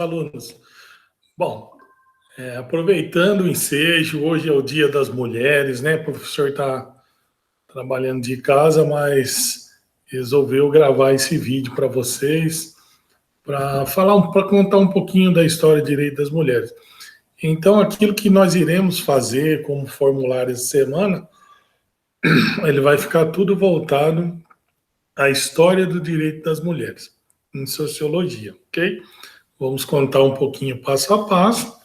Alunos. Bom, aproveitando o ensejo, hoje é o Dia das Mulheres, né? O professor está trabalhando de casa, mas resolveu gravar esse vídeo para vocês, para contar um pouquinho da história do direito das mulheres. Então, aquilo que nós iremos fazer como formulário essa semana, ele vai ficar tudo voltado à história do direito das mulheres, em sociologia, ok? Vamos contar um pouquinho passo a passo.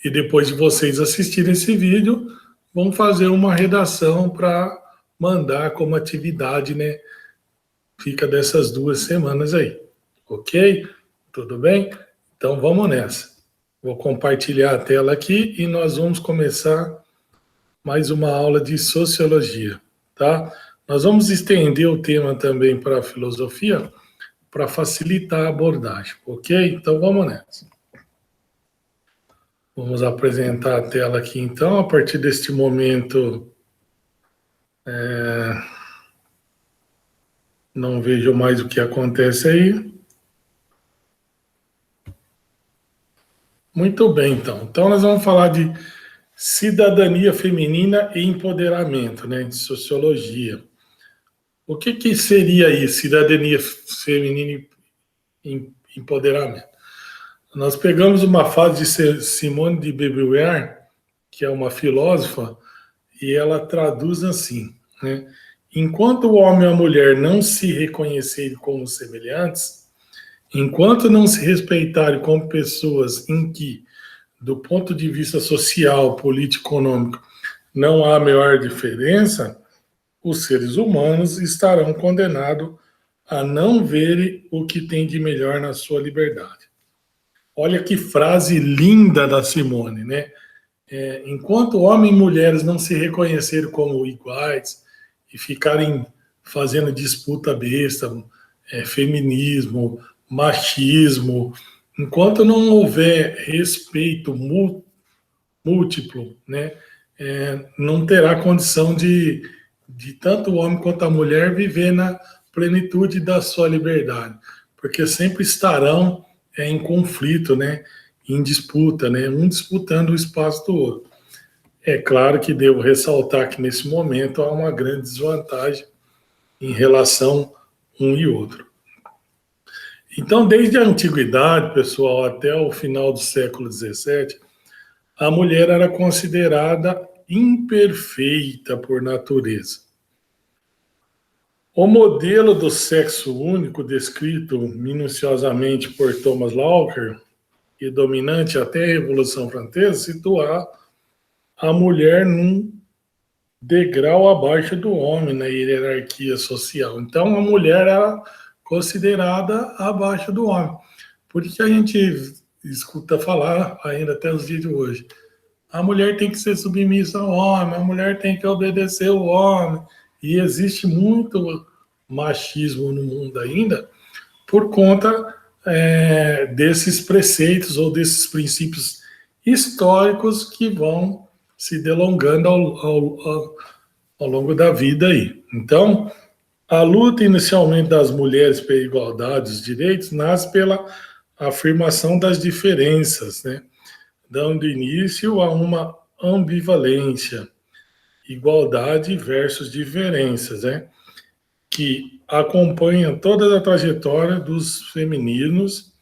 E depois de vocês assistirem esse vídeo, vamos fazer uma redação para mandar como atividade, né? Fica dessas 2 semanas aí. Ok? Tudo bem? Então vamos nessa. Vou compartilhar a tela aqui e nós vamos começar mais uma aula de sociologia, tá? Nós vamos estender o tema também para a filosofia, para facilitar a abordagem, ok? Então vamos nessa. Vamos apresentar a tela aqui então. A partir deste momento, não vejo mais o que acontece aí. Muito bem, então. Então nós vamos falar de cidadania feminina e empoderamento, né? De sociologia. O que seria isso, cidadania feminina e empoderamento? Nós pegamos uma fase de Simone de Beauvoir, que é uma filósofa, e ela traduz assim, né? Enquanto o homem e a mulher não se reconhecerem como semelhantes, enquanto não se respeitarem como pessoas em que, do ponto de vista social, político, econômico, não há maior diferença, os seres humanos estarão condenados a não verem o que tem de melhor na sua liberdade. Olha que frase linda da Simone, né? Enquanto homens e mulheres não se reconhecerem como iguais e ficarem fazendo disputa besta, feminismo, machismo, enquanto não houver respeito múltiplo, né, não terá condição de tanto o homem quanto a mulher viver na plenitude da sua liberdade, porque sempre estarão em conflito, né, em disputa, né, um disputando o espaço do outro. É claro que devo ressaltar que nesse momento há uma grande desvantagem em relação um e outro. Então, desde a antiguidade, pessoal, até o final do século XVII, a mulher era considerada imperfeita por natureza. O modelo do sexo único, descrito minuciosamente por Thomas Lowker, e dominante até a Revolução Francesa, situar a mulher num degrau abaixo do homem na hierarquia social. Então, a mulher era considerada abaixo do homem. Por isso que a gente escuta falar, ainda até os dias de hoje, a mulher tem que ser submissa ao homem, a mulher tem que obedecer ao homem. E existe muito machismo no mundo ainda por conta desses preceitos ou desses princípios históricos que vão se delongando ao longo da vida aí. Então, a luta inicialmente das mulheres pela igualdade dos direitos nasce pela afirmação das diferenças, né? Dando início a uma ambivalência, igualdade versus diferenças, né? Que acompanha toda a trajetória dos femininos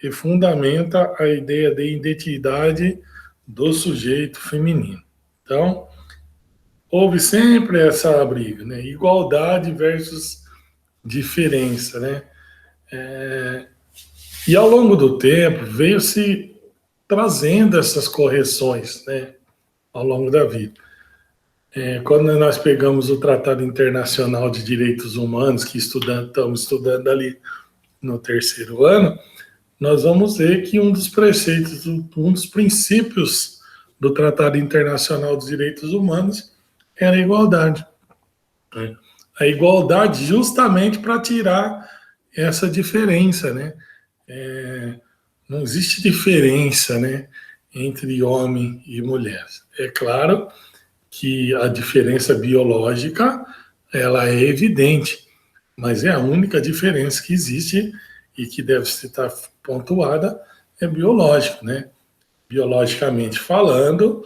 e fundamenta a ideia de identidade do sujeito feminino. Então, houve sempre essa briga, né? Igualdade versus diferença, né? E ao longo do tempo veio se trazendo essas correções, né? Ao longo da vida. Quando nós pegamos o Tratado Internacional de Direitos Humanos, que estamos estudando ali no 3º ano, nós vamos ver que um dos preceitos, um dos princípios do Tratado Internacional dos Direitos Humanos era a igualdade. A igualdade justamente para tirar essa diferença, né? Não existe diferença, né, entre homem e mulher. É claro que a diferença biológica ela é evidente, mas é a única diferença que existe e que deve estar pontuada é biológico, né? Biologicamente falando,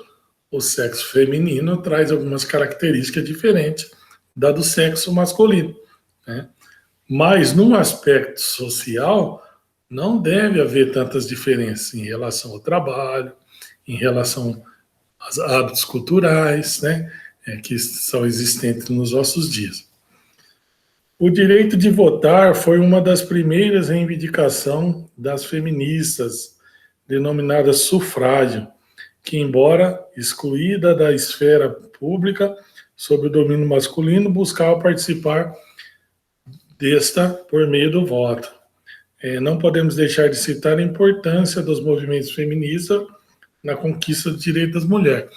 o sexo feminino traz algumas características diferentes da do sexo masculino, né? Mas, num aspecto social, não deve haver tantas diferenças em relação ao trabalho, em relação aos hábitos culturais, né, que são existentes nos nossos dias. O direito de votar foi uma das primeiras reivindicações das feministas, denominada sufrágio, que, embora excluída da esfera pública sob o domínio masculino, buscava participar desta por meio do voto. Não podemos deixar de citar a importância dos movimentos feministas na conquista do direito das mulheres.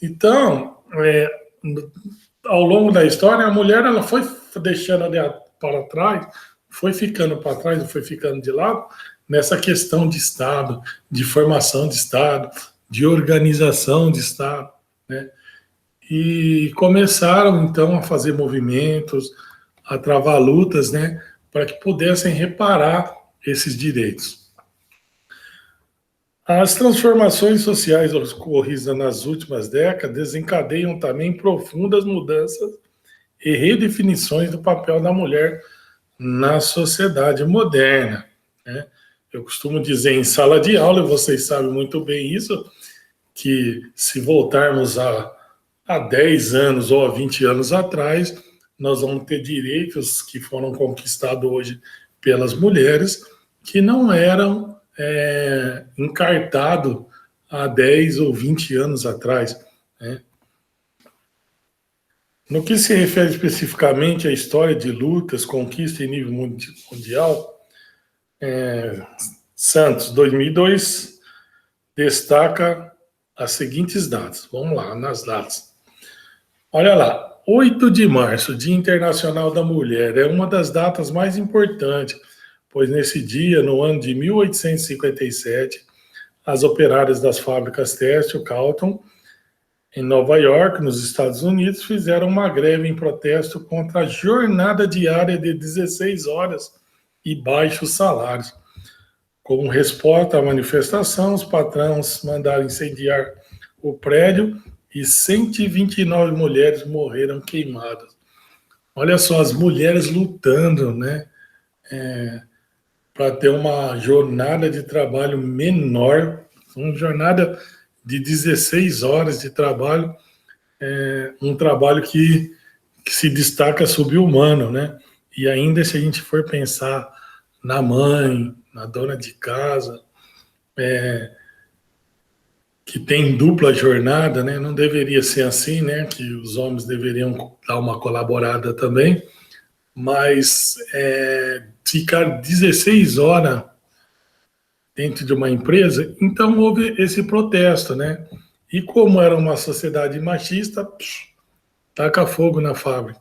Então, ao longo da história, a mulher ela foi deixando para trás, foi ficando para trás, foi ficando de lado, nessa questão de Estado, de formação de Estado, de organização de Estado, né? E começaram, então, a fazer movimentos, a travar lutas, né, para que pudessem reparar esses direitos. As transformações sociais ocorridas nas últimas décadas desencadeiam também profundas mudanças e redefinições do papel da mulher na sociedade moderna, né? Eu costumo dizer em sala de aula, e vocês sabem muito bem isso, que se voltarmos a 10 anos ou a 20 anos atrás, nós vamos ter direitos que foram conquistados hoje pelas mulheres que não eram encartados há 10 ou 20 anos atrás, né? No que se refere especificamente à história de lutas, conquista em nível mundial, Santos 2002 destaca as seguintes datas. Vamos lá, nas datas. Olha lá, 8 de março, Dia Internacional da Mulher, é uma das datas mais importantes, pois nesse dia, no ano de 1857, as operárias das fábricas têxtil Calton, em Nova York, nos Estados Unidos, fizeram uma greve em protesto contra a jornada diária de 16 horas e baixos salários. Como resposta à manifestação, os patrões mandaram incendiar o prédio e 129 mulheres morreram queimadas. Olha só, as mulheres lutando, né, para ter uma jornada de trabalho menor, uma jornada de 16 horas de trabalho, um trabalho que se destaca subhumano, né? E ainda se a gente for pensar na mãe, na dona de casa, que tem dupla jornada, né? Não deveria ser assim, né? Que os homens deveriam dar uma colaborada também, mas ficar 16 horas dentro de uma empresa, então houve esse protesto, né? E como era uma sociedade machista, taca fogo na fábrica.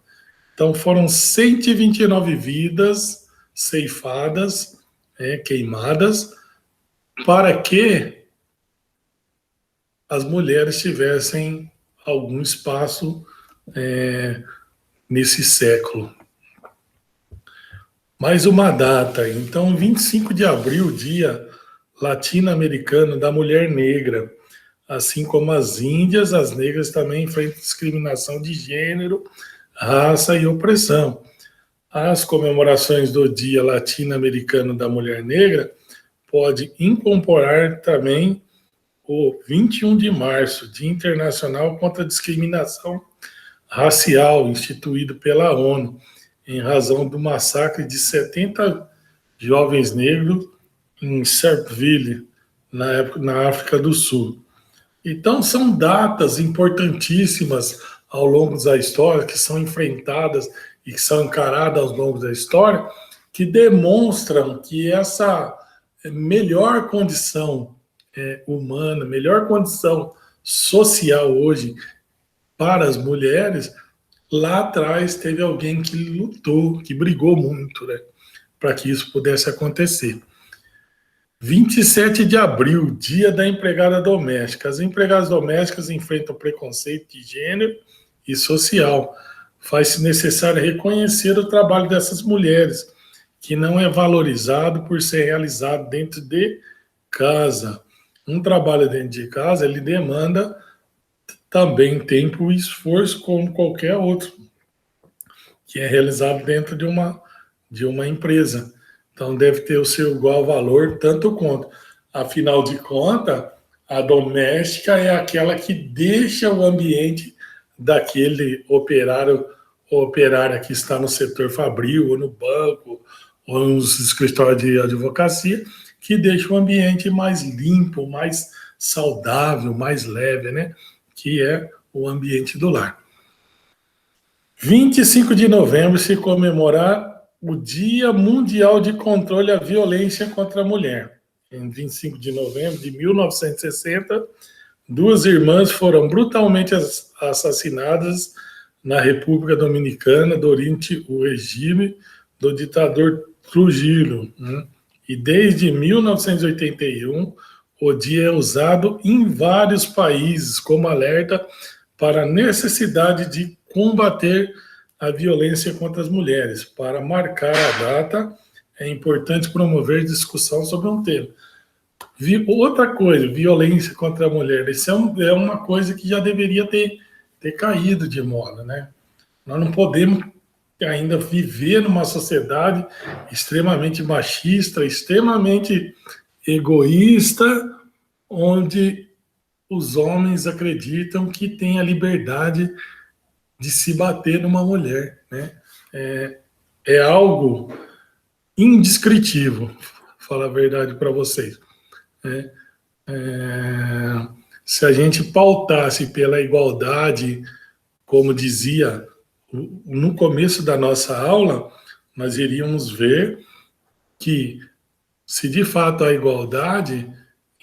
Então foram 129 vidas ceifadas, queimadas, para que as mulheres tivessem algum espaço nesse século. Mais uma data, então 25 de abril, Dia Latino-Americano da Mulher Negra. Assim como as índias, as negras também enfrentam discriminação de gênero, raça e opressão. As comemorações do Dia Latino-Americano da Mulher Negra pode incorporar também o 21 de março, Dia Internacional contra a Discriminação Racial, instituído pela ONU, em razão do massacre de 70 jovens negros em Sharpeville, na África do Sul. Então, são datas importantíssimas ao longo da história, que são enfrentadas e que são encaradas ao longo da história, que demonstram que essa melhor condição humana, melhor condição social hoje para as mulheres, lá atrás teve alguém que lutou, que brigou muito, né, para que isso pudesse acontecer. 27 de abril, Dia da Empregada Doméstica. As empregadas domésticas enfrentam preconceito de gênero e social. Faz-se necessário reconhecer o trabalho dessas mulheres, que não é valorizado por ser realizado dentro de casa. Um trabalho dentro de casa, ele demanda também tempo e esforço como qualquer outro que é realizado dentro de uma empresa. Então, deve ter o seu igual valor, tanto quanto. Afinal de contas, a doméstica é aquela que deixa o ambiente daquele operário ou operária que está no setor fabril, ou no banco, ou nos escritórios de advocacia, que deixa o ambiente mais limpo, mais saudável, mais leve, né? Que é o ambiente do lar. 25 de novembro se comemorar o Dia Mundial de Controle à Violência contra a Mulher. Em 25 de novembro de 1960, duas irmãs foram brutalmente assassinadas na República Dominicana durante o regime do ditador Trujillo. Né? E desde 1981, o dia é usado em vários países como alerta para a necessidade de combater a violência contra as mulheres. Para marcar a data, é importante promover discussão sobre um tema. Outra coisa, violência contra a mulher, isso é uma coisa que já deveria ter caído de moda, né? Nós não podemos ainda viver numa sociedade extremamente machista, extremamente egoísta, onde os homens acreditam que tem a liberdade de se bater numa mulher, né? É algo indescritível, falar a verdade para vocês. Né? Se a gente pautasse pela igualdade, como dizia no começo da nossa aula, nós iríamos ver que, se de fato há igualdade,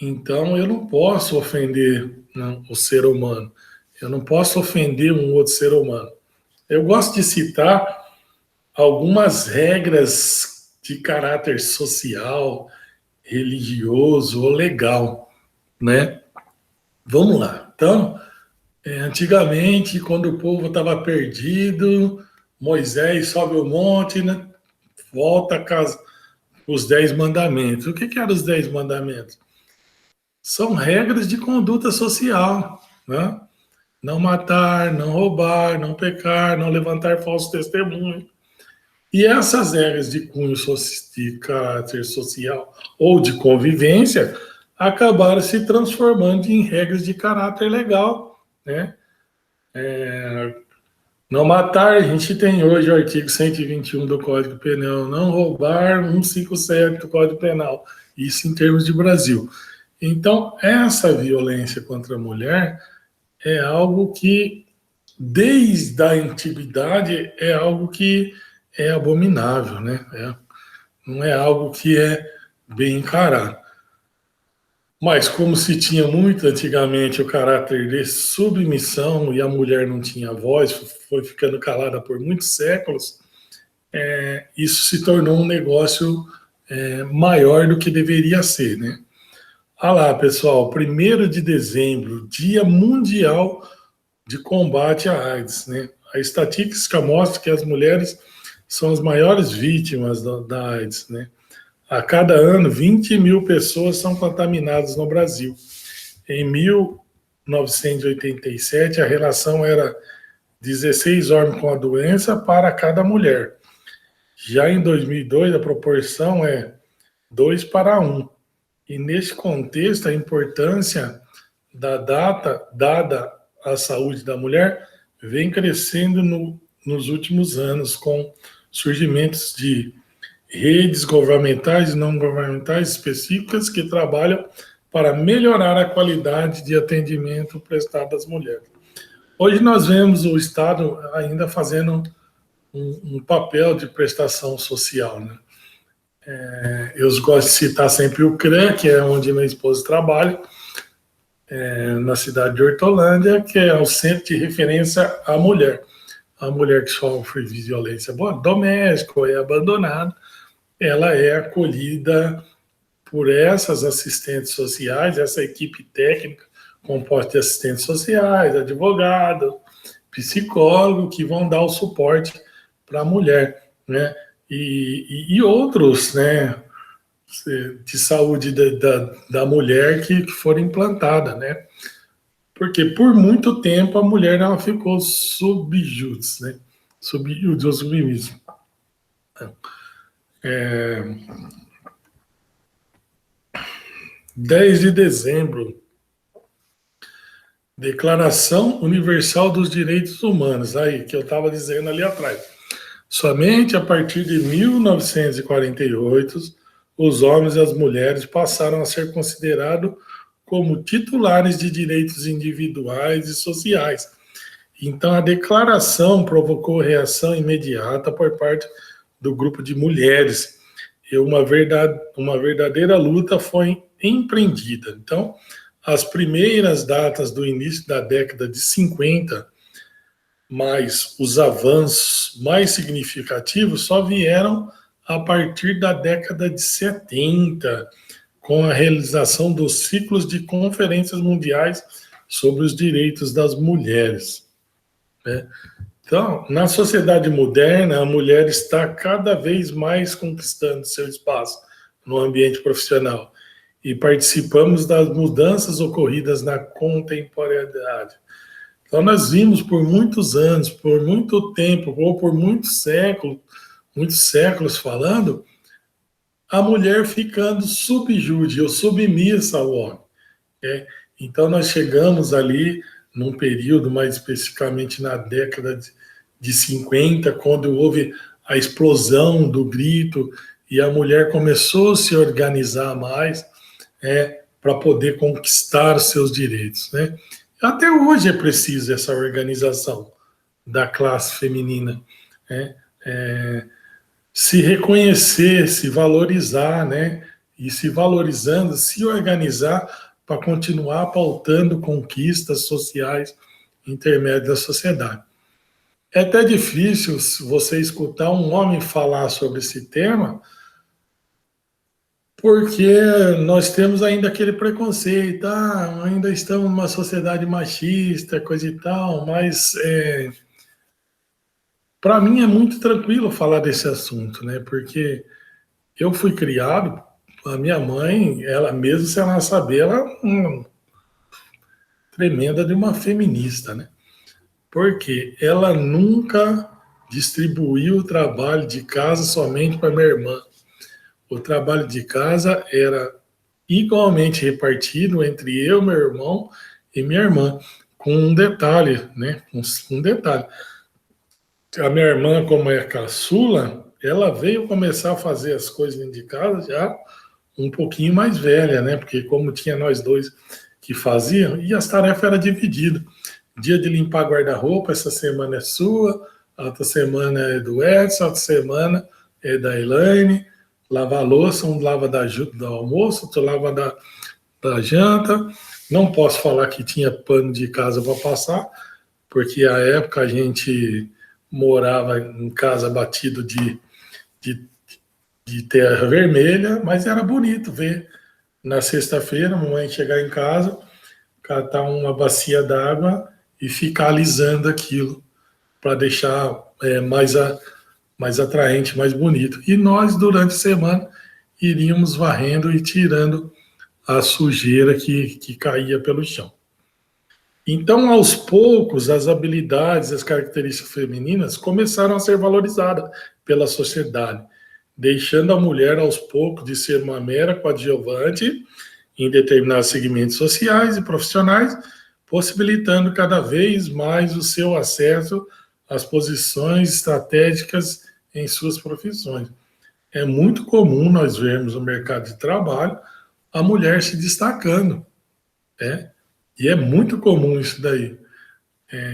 então eu não posso ofender, né, o ser humano. Eu não posso ofender um outro ser humano. Eu gosto de citar algumas regras de caráter social, religioso ou legal, né? Vamos lá. Então, antigamente, quando o povo estava perdido, Moisés sobe o monte, né? Volta com os 10 mandamentos. O que eram os 10 mandamentos? São regras de conduta social, né? Não matar, não roubar, não pecar, não levantar falso testemunho. E essas regras de cunho de caráter social ou de convivência acabaram se transformando em regras de caráter legal, né? Não matar, a gente tem hoje o artigo 121 do Código Penal, não roubar, 157 do Código Penal, isso em termos de Brasil. Então, essa violência contra a mulher é algo que, desde a antiguidade, é algo que é abominável, né? Não é algo que é bem encarado. Mas como se tinha muito antigamente o caráter de submissão e a mulher não tinha voz, foi ficando calada por muitos séculos, isso se tornou um negócio maior do que deveria ser, né? Ah lá, pessoal, 1º de dezembro, Dia Mundial de Combate à AIDS, né? A estatística mostra que as mulheres são as maiores vítimas da AIDS, né? A cada ano, 20 mil pessoas são contaminadas no Brasil. Em 1987, a relação era 16 homens com a doença para cada mulher. Já em 2002, a proporção é 2 para 1. E neste contexto, a importância da data dada à saúde da mulher vem crescendo nos últimos anos, com surgimentos de redes governamentais e não governamentais específicas que trabalham para melhorar a qualidade de atendimento prestado às mulheres. Hoje nós vemos o Estado ainda fazendo um papel de prestação social, né? Eu gosto de citar sempre o CREA, que é onde minha esposa trabalha, na cidade de Hortolândia, que é o Centro de Referência à Mulher. A mulher que sofre violência doméstica ou é abandonada, ela é acolhida por essas assistentes sociais, essa equipe técnica composta de assistentes sociais, advogado, psicólogo, que vão dar o suporte para a mulher, né? e outros, né, de saúde da mulher que foram implantadas, né? Porque por muito tempo a mulher ela ficou subjúdice, né? Subjúdice ou submissa. 10 de dezembro, Declaração Universal dos Direitos Humanos, aí que eu estava dizendo ali atrás. Somente a partir de 1948, os homens e as mulheres passaram a ser considerados como titulares de direitos individuais e sociais. Então, a declaração provocou reação imediata por parte do grupo de mulheres e uma verdadeira luta foi empreendida. Então, as primeiras datas do início da década de 50, mas os avanços mais significativos só vieram a partir da década de 70, com a realização dos ciclos de conferências mundiais sobre os direitos das mulheres, né? Então, na sociedade moderna, a mulher está cada vez mais conquistando seu espaço no ambiente profissional e participamos das mudanças ocorridas na contemporaneidade. Então, nós vimos por muitos anos, por muito tempo, ou por muitos séculos falando, a mulher ficando subjúdice ou submissa ao homem, né? Então, nós chegamos ali num período, mais especificamente na década de 50, quando houve a explosão do grito e a mulher começou a se organizar mais, para poder conquistar os seus direitos, né? Até hoje é preciso essa organização da classe feminina, né? Se reconhecer, se valorizar, né? E se valorizando, se organizar para continuar pautando conquistas sociais intermédio da sociedade. É até difícil você escutar um homem falar sobre esse tema, porque nós temos ainda aquele preconceito, ainda estamos numa sociedade machista, coisa e tal, mas para mim é muito tranquilo falar desse assunto, né? Porque eu fui criado, a minha mãe, ela mesmo sem ela saber, ela é uma tremenda de uma feminista, né? Porque ela nunca distribuiu o trabalho de casa somente para minha irmã. O trabalho de casa era igualmente repartido entre eu, meu irmão e minha irmã, com um detalhe, né? Um detalhe. A minha irmã, como é caçula, ela veio começar a fazer as coisas dentro de casa já um pouquinho mais velha, né? Porque como tinha nós dois que faziam, e as tarefas eram divididas. Dia de limpar guarda-roupa, essa semana é sua, outra semana é do Edson, outra semana é da Elaine. Lavar a louça, um lava do almoço, outro lava da janta. Não posso falar que tinha pano de casa para passar, porque a época a gente morava em casa batido de, de terra vermelha, mas era bonito ver na sexta-feira a mamãe chegar em casa, catar uma bacia d'água e ficar alisando aquilo para deixar mais atraente, mais bonito. E nós, durante a semana, iríamos varrendo e tirando a sujeira que caía pelo chão. Então, aos poucos, as habilidades, as características femininas começaram a ser valorizadas pela sociedade, deixando a mulher, aos poucos, de ser uma mera coadjuvante em determinados segmentos sociais e profissionais, possibilitando cada vez mais o seu acesso às posições estratégicas em suas profissões. É muito comum nós vermos no mercado de trabalho a mulher se destacando, né? E é muito comum isso daí.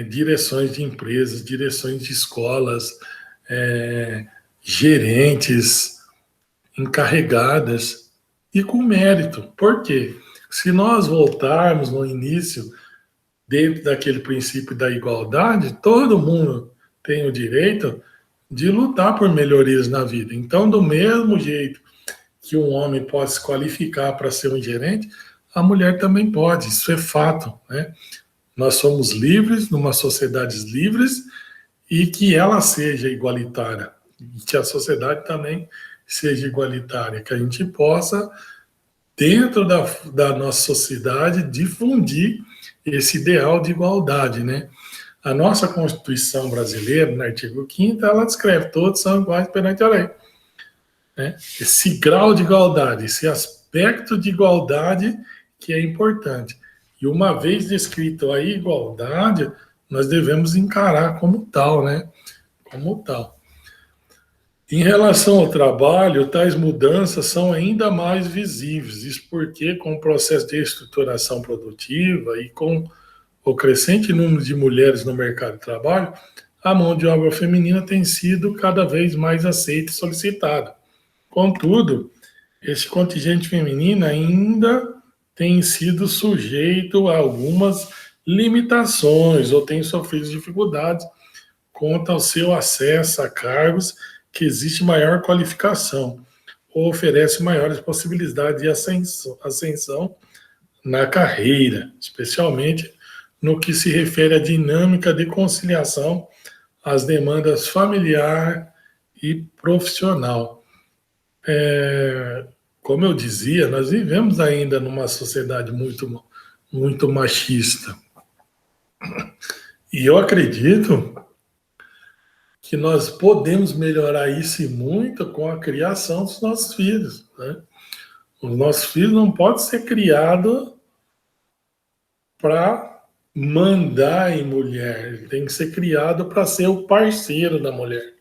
Direções de empresas, direções de escolas, gerentes, encarregadas, e com mérito. Por quê? Se nós voltarmos no início, dentro daquele princípio da igualdade, todo mundo tem o direito de lutar por melhorias na vida. Então, do mesmo jeito que um homem pode se qualificar para ser um gerente, a mulher também pode, isso é fato, né? Nós somos livres, numa sociedade livres, e que ela seja igualitária, que a sociedade também seja igualitária, que a gente possa, dentro da nossa sociedade, difundir esse ideal de igualdade, né? A nossa Constituição brasileira, no artigo 5º, ela descreve todos são iguais perante a lei. Né? Esse grau de igualdade, esse aspecto de igualdade que é importante. E uma vez descrito a igualdade, nós devemos encarar como tal, né? Como tal. Em relação ao trabalho, tais mudanças são ainda mais visíveis, isso porque com o processo de estruturação produtiva e com o crescente número de mulheres no mercado de trabalho, a mão de obra feminina tem sido cada vez mais aceita e solicitada. Contudo, esse contingente feminino ainda tem sido sujeito a algumas limitações ou tem sofrido dificuldades quanto ao seu acesso a cargos que existe maior qualificação ou oferece maiores possibilidades de ascensão na carreira, especialmente no que se refere à dinâmica de conciliação às demandas familiar e profissional. Como eu dizia, nós vivemos ainda numa sociedade muito, muito machista. E eu acredito que nós podemos melhorar isso e muito com a criação dos nossos filhos. Né? Os nossos filhos não podem ser criados para mandar em mulher, ele tem que ser criado para ser o parceiro da mulher.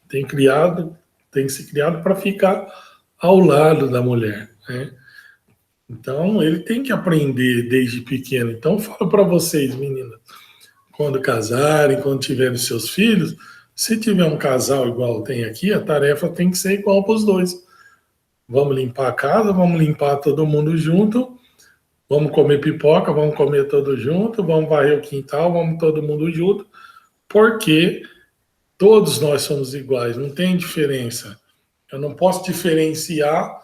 Tem que ser criado para ficar ao lado da mulher. Né? Então, ele tem que aprender desde pequeno. Então, eu falo para vocês, meninas, quando casarem, quando tiverem seus filhos, se tiver um casal igual tem aqui, a tarefa tem que ser igual para os dois. Vamos limpar a casa, vamos limpar todo mundo junto, vamos comer pipoca, vamos comer todo junto, vamos varrer o quintal, vamos todo mundo junto, porque todos nós somos iguais, não tem diferença. Eu não posso diferenciar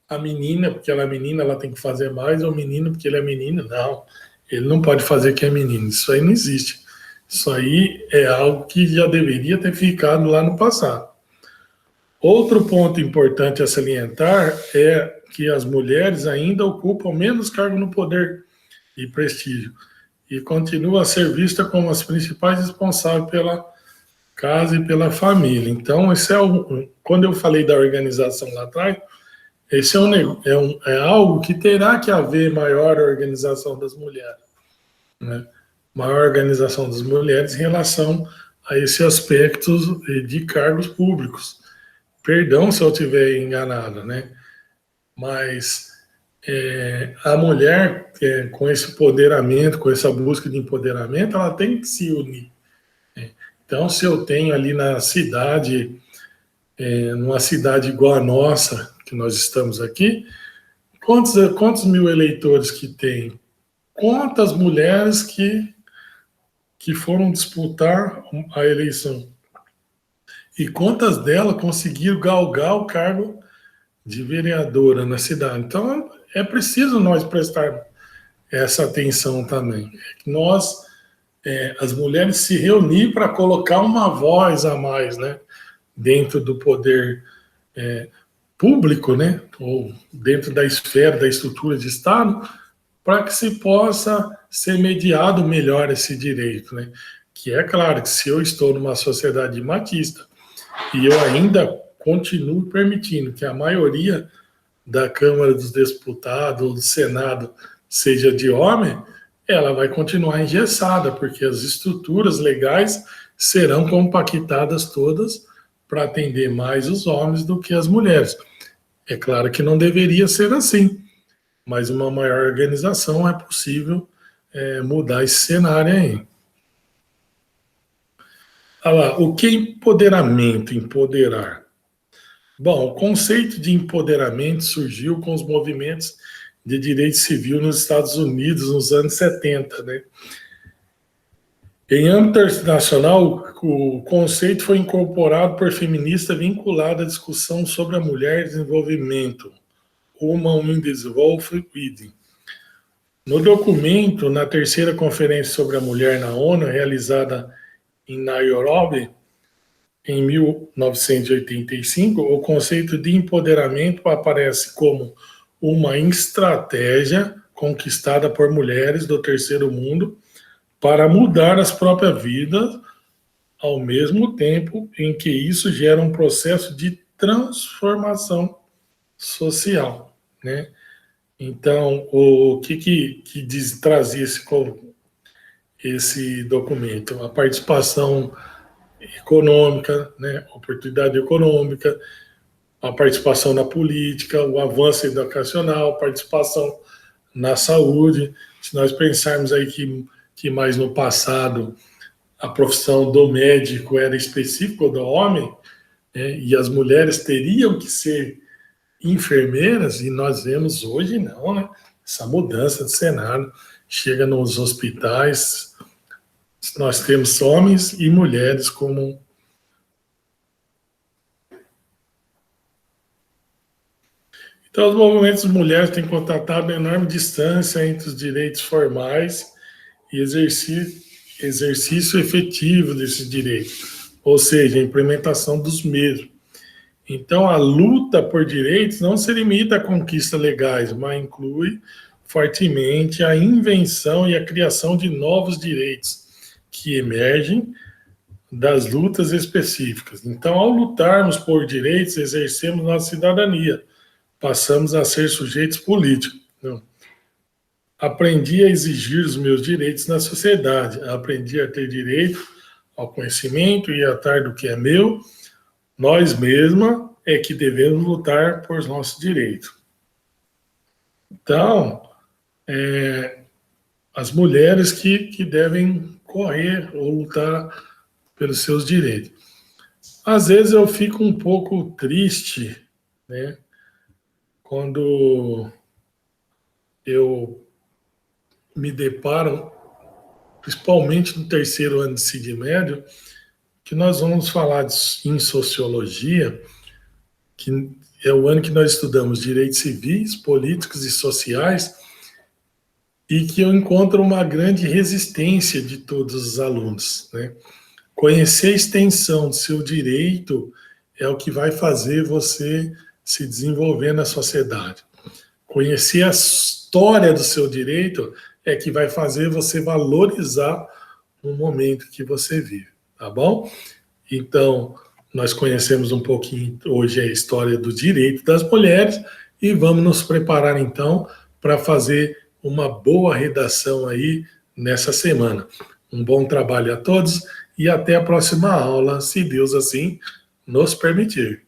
a menina, porque ela é menina, ela tem que fazer mais, ou o menino, porque ele é menino. Não, ele não pode fazer que é menino. Isso aí não existe. Isso aí é algo que já deveria ter ficado lá no passado. Outro ponto importante a salientar é que as mulheres ainda ocupam menos cargo no poder e prestígio e continuam a ser vistas como as principais responsáveis pela casa e pela família. Então, esse quando eu falei da organização lá atrás, esse é algo que terá que haver maior organização das mulheres, né? Maior organização das mulheres em relação a esse aspecto de cargos públicos. Perdão se eu estiver enganado, né? Mas a mulher, com esse empoderamento, com essa busca de empoderamento, ela tem que se unir. Né? Então, se eu tenho ali na cidade, numa cidade igual a nossa, que nós estamos aqui, quantos mil eleitores que tem? Quantas mulheres que foram disputar a eleição? E quantas delas conseguiram galgar o cargo de vereadora na cidade? Então, é preciso nós prestar essa atenção também. Nós, as mulheres se reunir para colocar uma voz a mais, né? Dentro do poder público, né? Ou dentro da esfera, da estrutura de Estado, para que se possa ser mediado melhor esse direito, né? Que é claro que se eu estou numa sociedade machista e eu ainda continuo permitindo que a maioria da Câmara dos Deputados ou do Senado seja de homem, ela vai continuar engessada, porque as estruturas legais serão compactadas todas para atender mais os homens do que as mulheres. É claro que não deveria ser assim, mas uma maior organização é possível mudar esse cenário aí. Olha lá, o que é empoderamento? Empoderar. Bom, o conceito de empoderamento surgiu com os movimentos de direito civil nos Estados Unidos nos anos 70, né? Em âmbito internacional, o conceito foi incorporado por feministas vinculado à discussão sobre a mulher e desenvolvimento, Women in Development. No documento, na terceira conferência sobre a mulher na ONU, realizada em Nairobi, em 1985, o conceito de empoderamento aparece como uma estratégia conquistada por mulheres do terceiro mundo para mudar as próprias vidas, ao mesmo tempo em que isso gera um processo de transformação social, né? Então, o que trazia esse documento? A participação econômica, né? Oportunidade econômica, a participação na política, o avanço educacional, participação na saúde. Se nós pensarmos aí que mais no passado a profissão do médico era específica do homem, né, e as mulheres teriam que ser enfermeiras, e nós vemos hoje não, né? Essa mudança de cenário. Chega nos hospitais, nós temos homens e mulheres como. Então, os movimentos de mulheres têm contatado uma enorme distância entre os direitos formais e exercício efetivo desses direitos, ou seja, a implementação dos mesmos. Então, a luta por direitos não se limita a conquistas legais, mas inclui fortemente a invenção e a criação de novos direitos que emergem das lutas específicas. Então, ao lutarmos por direitos, exercemos nossa cidadania, passamos a ser sujeitos políticos. Não. Aprendi a exigir os meus direitos na sociedade, aprendi a ter direito ao conhecimento e atrás do que é meu. Nós mesmas é que devemos lutar por nossos direitos. Então, as mulheres que devem correr ou lutar pelos seus direitos. Às vezes eu fico um pouco triste, né, quando eu me deparo, principalmente no terceiro ano de ensino médio, que nós vamos falar em sociologia, que é o ano que nós estudamos direitos civis, políticos e sociais, e que eu encontro uma grande resistência de todos os alunos, né? Conhecer a extensão do seu direito é o que vai fazer você se desenvolver na sociedade. Conhecer a história do seu direito é que vai fazer você valorizar o momento que você vive, tá bom? Então, nós conhecemos um pouquinho hoje a história do direito das mulheres e vamos nos preparar então para fazer uma boa redação aí nessa semana. Um bom trabalho a todos e até a próxima aula, se Deus assim nos permitir.